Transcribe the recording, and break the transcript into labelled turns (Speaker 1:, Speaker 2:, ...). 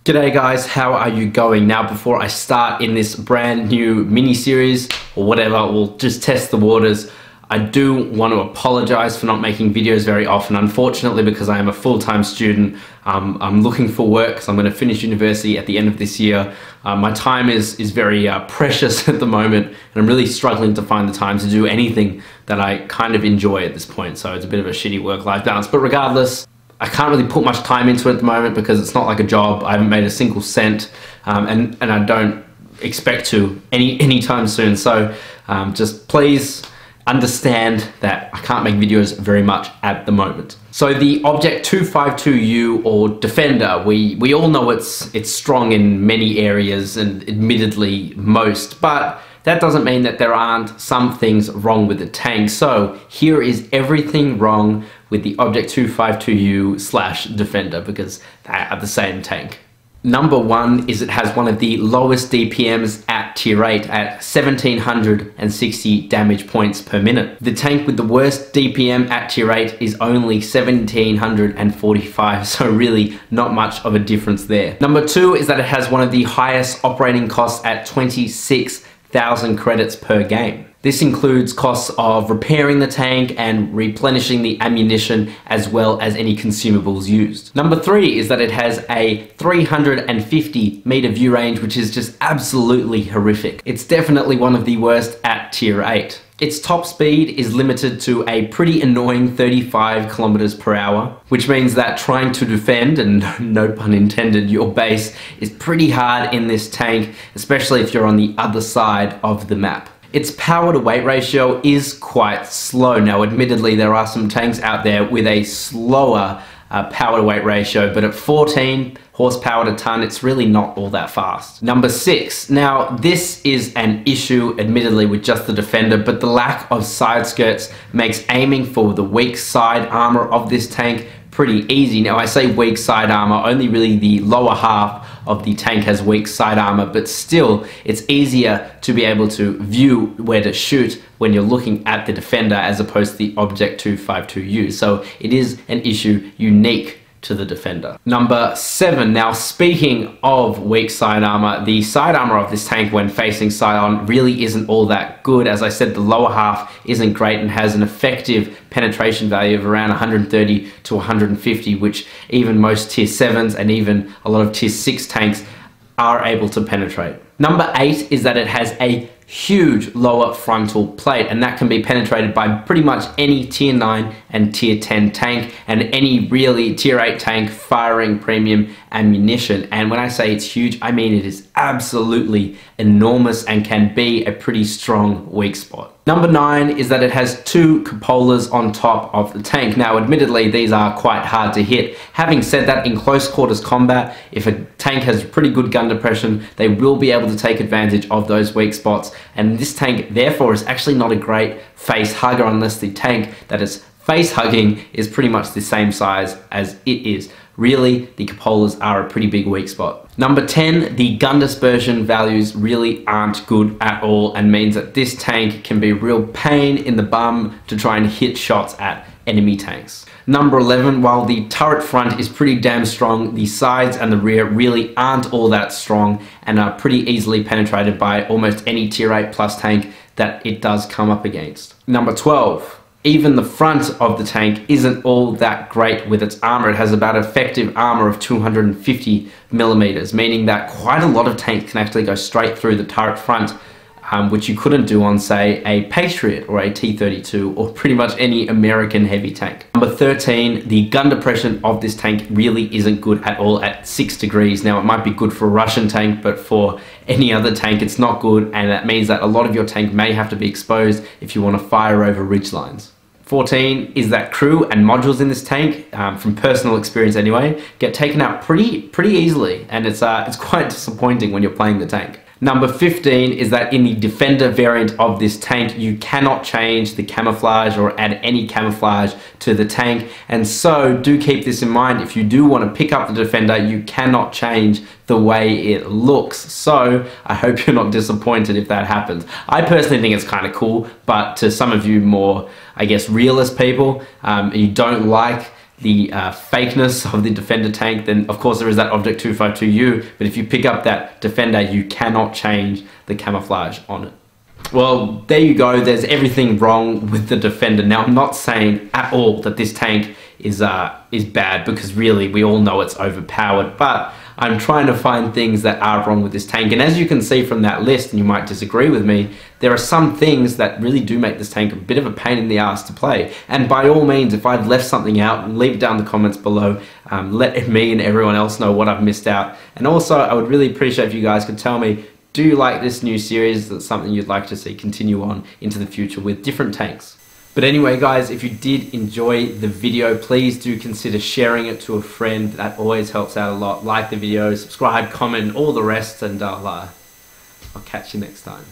Speaker 1: G'day guys, how are you going? Now before I start in this brand new mini-series or whatever, we'll just test the waters. I do want to apologize for not making videos very often. Unfortunately, because I am a full-time student, I'm looking for work because I'm going to finish university at the end of this year. My time is very precious at the moment, and I'm really struggling to find the time to do anything that I kind of enjoy at this point. So it's a bit of a shitty work-life balance, but regardless, I can't really put much time into it at the moment because it's not like a job. I haven't made a single cent, and I don't expect to anytime soon. So just please understand that I can't make videos very much at the moment. So the Object 252U or Defender, we all know it's strong in many areas and admittedly most, but that doesn't mean that there aren't some things wrong with the tank. So here is everything wrong with the Object 252U / Defender because they are the same tank. Number one is it has one of the lowest DPMs at tier 8 at 1760 damage points per minute. The tank with the worst DPM at tier 8 is only 1745, so really not much of a difference there. Number two is that it has one of the highest operating costs at 26,000 credits per game. This includes costs of repairing the tank and replenishing the ammunition as well as any consumables used. Number three is that it has a 350 meter view range, which is just absolutely horrific. It's definitely one of the worst at tier 8. Its top speed is limited to a pretty annoying 35 kilometers per hour, which means that trying to defend, and no pun intended, your base is pretty hard in this tank, especially if you're on the other side of the map. Its power to weight ratio is quite slow. Now, admittedly, there are some tanks out there with a slower power to weight ratio, but at 14 horsepower to ton, it's really not all that fast. Number six. Now, this is an issue, admittedly, with just the Defender, but the lack of side skirts makes aiming for the weak side armor of this tank pretty easy. Now, I say weak side armor, only really the lower half of the tank has weak side armor, but still it's easier to be able to view where to shoot when you're looking at the Defender as opposed to the Object 252U. So it is an issue unique to the Defender. Number seven. Now, speaking of weak side armor, the side armor of this tank when facing side on really isn't all that good. As I said, the lower half isn't great and has an effective penetration value of around 130 to 150, which even most tier 7s and even a lot of tier 6 tanks are able to penetrate. Number eight is that it has a huge lower frontal plate, and that can be penetrated by pretty much any tier 9 and tier 10 tank and any really tier 8 tank firing premium ammunition. And when I say it's huge, I mean it is absolutely enormous and can be a pretty strong weak spot. Number nine is that it has two cupolas on top of the tank. Now, admittedly, these are quite hard to hit. Having said that, in close quarters combat, if a tank has pretty good gun depression, they will be able to take advantage of those weak spots. And this tank, therefore, is actually not a great face hugger unless the tank that is face hugging is pretty much the same size as it is. Really, the cupolas are a pretty big weak spot. Number 10, the gun dispersion values really aren't good at all and means that this tank can be a real pain in the bum to try and hit shots at enemy tanks. Number 11, while the turret front is pretty damn strong, the sides and the rear really aren't all that strong and are pretty easily penetrated by almost any tier 8 plus tank that it does come up against. Number 12, even the front of the tank isn't all that great with its armor. It has about effective armor of 250 millimeters, meaning that quite a lot of tanks can actually go straight through the turret front, which you couldn't do on, say, a Patriot or a T-32 or pretty much any American heavy tank. Number 13, the gun depression of this tank really isn't good at all at 6 degrees. Now, it might be good for a Russian tank, but for any other tank, it's not good, and that means that a lot of your tank may have to be exposed if you want to fire over ridge lines. 14 is that crew and modules in this tank, from personal experience anyway, get taken out pretty easily, and it's quite disappointing when you're playing the tank. Number 15 is that in the Defender variant of this tank, you cannot change the camouflage or add any camouflage to the tank. And so do keep this in mind. If you do want to pick up the Defender, you cannot change the way it looks. So I hope you're not disappointed if that happens. I personally think it's kind of cool, but to some of you more, I guess, realist people, you don't like the fakeness of the Defender tank, then of course there is that Object 252U, but if you pick up that Defender, you cannot change the camouflage on it. Well, there you go. There's everything wrong with the Defender. Now, I'm not saying at all that this tank is bad, because really we all know it's overpowered, but I'm trying to find things that are wrong with this tank. And as you can see from that list, and you might disagree with me, there are some things that really do make this tank a bit of a pain in the ass to play. And by all means, if I've left something out, leave it down in the comments below. Let me and everyone else know what I've missed out. And also, I would really appreciate if you guys could tell me, do you like this new series? That's something you'd like to see continue on into the future with different tanks. But anyway, guys, if you did enjoy the video, please do consider sharing it to a friend. That always helps out a lot. Like the video, subscribe, comment, all the rest, and I'll catch you next time.